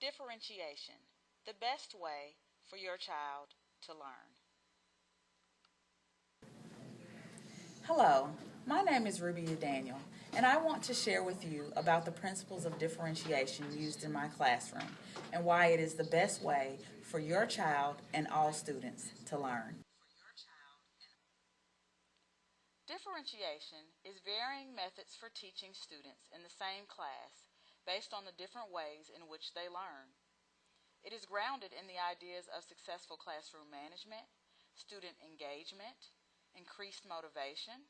Differentiation, the best way for your child to learn. Hello, my name is Ruby Daniel, and I want to share with you about the principles of differentiation used in my classroom and why it is the best way for your child and all students to learn. Differentiation is varying methods for teaching students in the same class based on the different ways in which they learn. It is grounded in the ideas of successful classroom management, student engagement, increased motivation,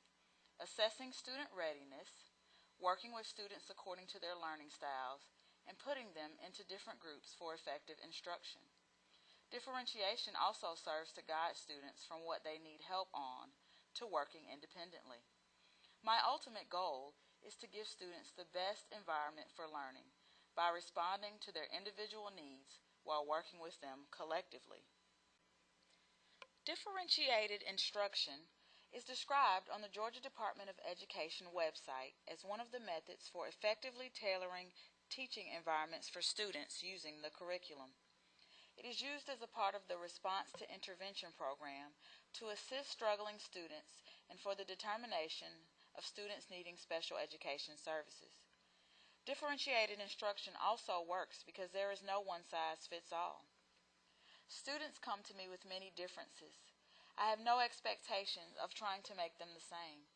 assessing student readiness, working with students according to their learning styles, and putting them into different groups for effective instruction. Differentiation also serves to guide students from what they need help on to working independently. My ultimate goal is to give students the best environment for learning by responding to their individual needs while working with them collectively. Differentiated instruction is described on the Georgia Department of Education website as one of the methods for effectively tailoring teaching environments for students using the curriculum. It is used as a part of the Response to Intervention program to assist struggling students and for the determination of students needing special education services. Differentiated instruction also works because there is no one size fits all. Students come to me with many differences. I have no expectation of trying to make them the same.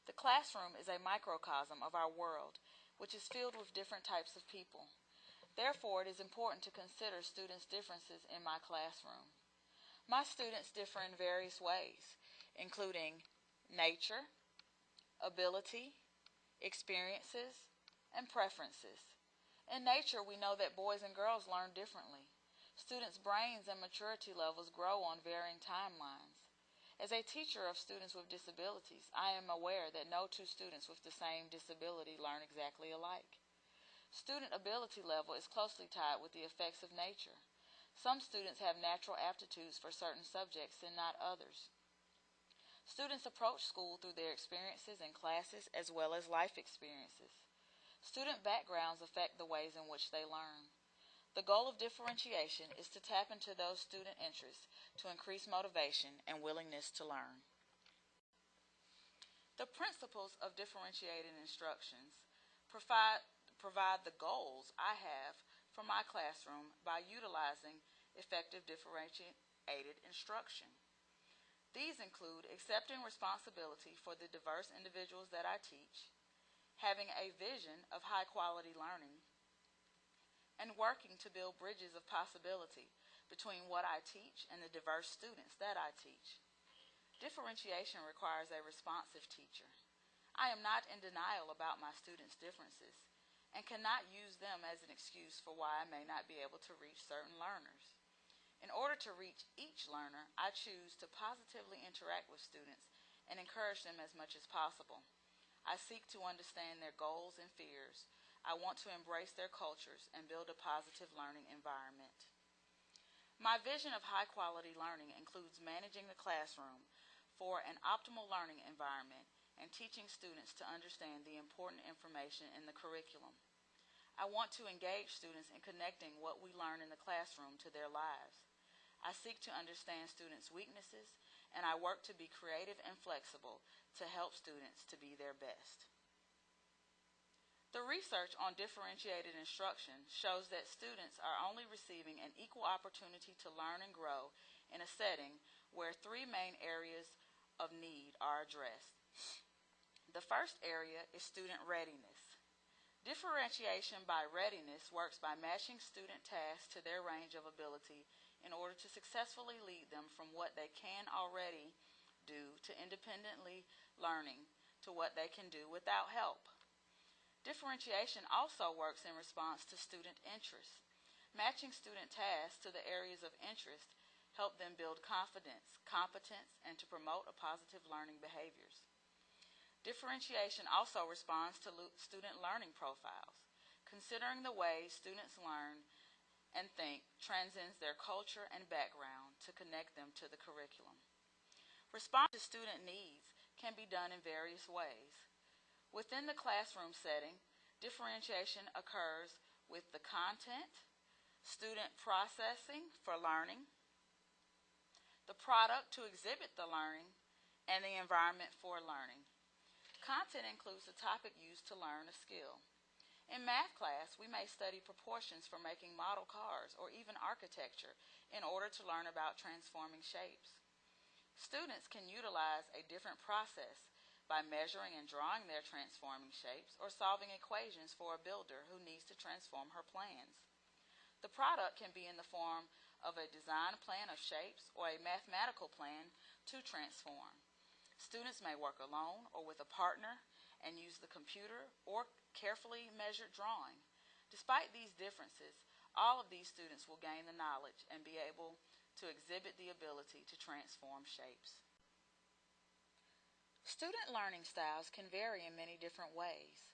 The classroom is a microcosm of our world, which is filled with different types of people. Therefore, it is important to consider students' differences in my classroom. My students differ in various ways, including nature, ability, experiences, and preferences. In nature, we know that boys and girls learn differently. Students' brains and maturity levels grow on varying timelines. As a teacher of students with disabilities, I am aware that no two students with the same disability learn exactly alike. Student ability level is closely tied with the effects of nature. Some students have natural aptitudes for certain subjects and not others. Students approach school through their experiences in classes as well as life experiences. Student backgrounds affect the ways in which they learn. The goal of differentiation is to tap into those student interests to increase motivation and willingness to learn. The principles of differentiated instructions provide, provide the goals I have for my classroom by utilizing effective differentiated instruction. These include accepting responsibility for the diverse individuals that I teach, having a vision of high quality learning, and working to build bridges of possibility between what I teach and the diverse students that I teach. Differentiation requires a responsive teacher. I am not in denial about my students' differences and cannot use them as an excuse for why I may not be able to reach certain learners. In order to reach each learner, I choose to positively interact with students and encourage them as much as possible. I seek to understand their goals and fears. I want to embrace their cultures and build a positive learning environment. My vision of high quality learning includes managing the classroom for an optimal learning environment and teaching students to understand the important information in the curriculum. I want to engage students in connecting what we learn in the classroom to their lives. I seek to understand students' weaknesses, and I work to be creative and flexible to help students to be their best. The research on differentiated instruction shows that students are only receiving an equal opportunity to learn and grow in a setting where three main areas of need are addressed. The first area is student readiness. Differentiation by readiness works by matching student tasks to their range of ability in order to successfully lead them from what they can already do to independently learning to what they can do without help. Differentiation also works in response to student interests. Matching student tasks to the areas of interest help them build confidence, competence, and to promote a positive learning behaviors. Differentiation also responds to student learning profiles. Considering the way students learn and think transcends their culture and background to connect them to the curriculum. Responding to student needs can be done in various ways. Within the classroom setting, differentiation occurs with the content, student processing for learning, the product to exhibit the learning, and the environment for learning. Content includes the topic used to learn a skill. In math class, we may study proportions for making model cars or even architecture in order to learn about transforming shapes. Students can utilize a different process by measuring and drawing their transforming shapes or solving equations for a builder who needs to transform her plans. The product can be in the form of a design plan of shapes or a mathematical plan to transform. Students may work alone or with a partner and use the computer or carefully measured drawing. Despite these differences, all of these students will gain the knowledge and be able to exhibit the ability to transform shapes. Student learning styles can vary in many different ways.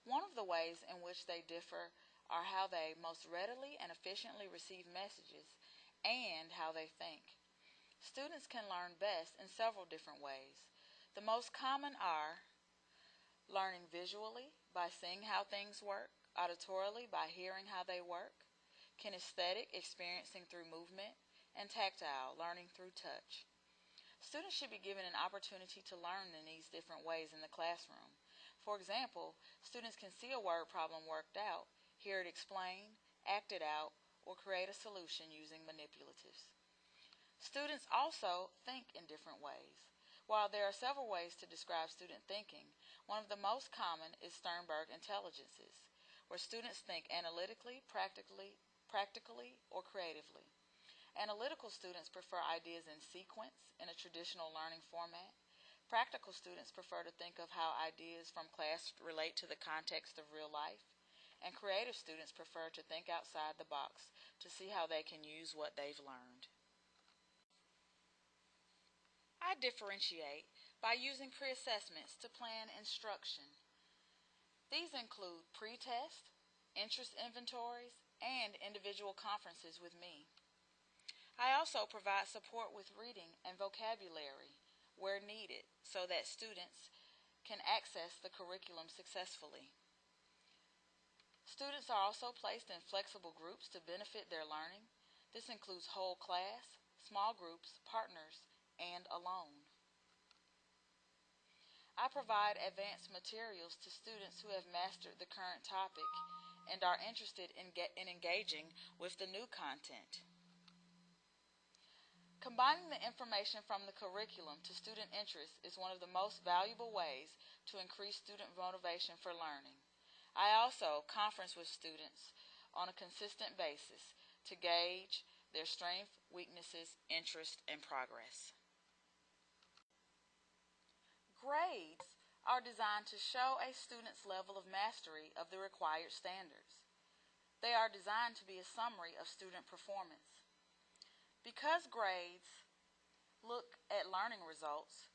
One of the ways in which they differ are how they most readily and efficiently receive messages and how they think. Students can learn best in several different ways. The most common are learning visually by seeing how things work, auditorily by hearing how they work, kinesthetic, experiencing through movement, and tactile, learning through touch. Students should be given an opportunity to learn in these different ways in the classroom. For example, students can see a word problem worked out, hear it explained, act it out, or create a solution using manipulatives. Students also think in different ways. While there are several ways to describe student thinking, one of the most common is Sternberg intelligences, where students think analytically, practically, or creatively. Analytical students prefer ideas in sequence in a traditional learning format. Practical students prefer to think of how ideas from class relate to the context of real life. And creative students prefer to think outside the box to see how they can use what they've learned. I differentiate by using pre-assessments to plan instruction. These include pre-test, interest inventories, and individual conferences with me. I also provide support with reading and vocabulary where needed so that students can access the curriculum successfully. Students are also placed in flexible groups to benefit their learning. This includes whole class, small groups, partners, and alone. I provide advanced materials to students who have mastered the current topic and are interested in engaging with the new content. Combining the information from the curriculum to student interest is one of the most valuable ways to increase student motivation for learning. I also conference with students on a consistent basis to gauge their strengths, weaknesses, interest, and progress. Grades are designed to show a student's level of mastery of the required standards. They are designed to be a summary of student performance. Because grades look at learning results,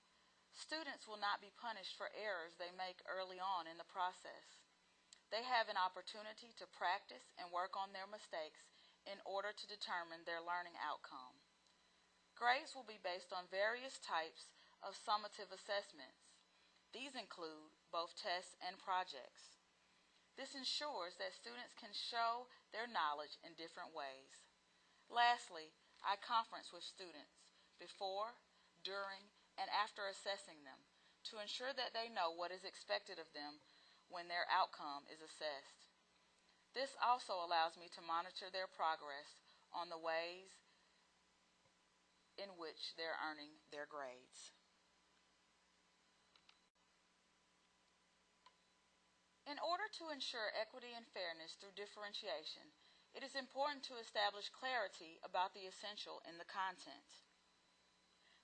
students will not be punished for errors they make early on in the process. They have an opportunity to practice and work on their mistakes in order to determine their learning outcome. Grades will be based on various types of summative assessments. These include both tests and projects. This ensures that students can show their knowledge in different ways. Lastly, I conference with students before, during, and after assessing them to ensure that they know what is expected of them when their outcome is assessed. This also allows me to monitor their progress on the ways in which they're earning their grades. In order to ensure equity and fairness through differentiation, it is important to establish clarity about the essential in the content.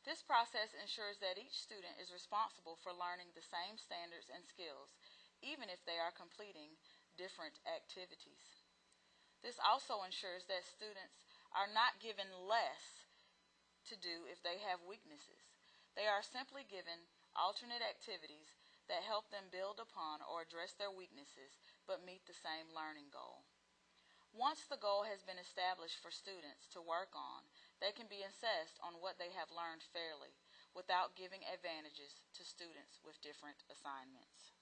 This process ensures that each student is responsible for learning the same standards and skills, even if they are completing different activities. This also ensures that students are not given less to do if they have weaknesses. They are simply given alternate activities that help them build upon or address their weaknesses but meet the same learning goal. Once the goal has been established for students to work on, they can be assessed on what they have learned fairly without giving advantages to students with different assignments.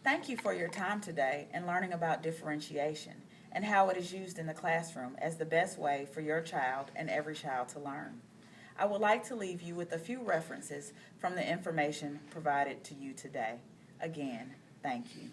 Thank you for your time today and learning about differentiation and how it is used in the classroom as the best way for your child and every child to learn. I would like to leave you with a few references from the information provided to you today. Again, thank you.